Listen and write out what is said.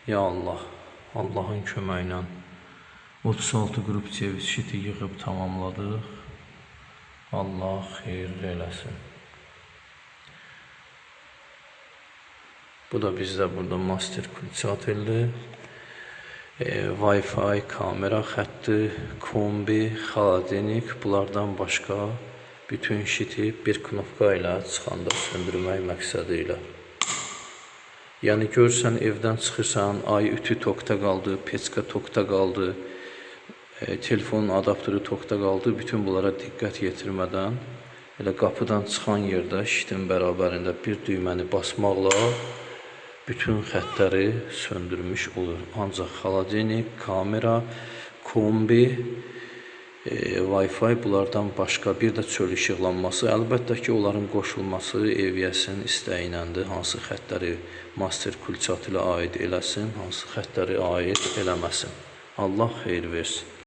Ya Allah, Allahın köməyi ilə 36 qrup C şiti yığıb tamamladıq. Allah xeyirli eləsin. Bu da bizdə burada master kulçateldir. Wi-Fi, kamera xətti, kombi, xaladenik, bunlardan başqa bütün şiti bir knopka ilə çıxanda söndürmək məqsədi ilə. Yəni görsən evdən çıxırsan, ay ütü tokda qaldı, peçka tokda qaldı, telefonun adaptörü tokda qaldı. Bütün bunlara diqqət yetirmədən elə qapıdan çıxan yerdə şitin bərabərində bir düyməni basmaqla bütün xəttləri söndürmüş olur. Ancaq xaladenik, kamera, kombi, Wi-Fi bunlardan başqa bir də çöl işıqlanması, əlbəttə ki, onların qoşulması eviyyəsinin istəyinəndir. Hansı xəttləri master kulçat ilə aid eləsin, hansı xəttləri aid eləməsin. Allah xeyir versin.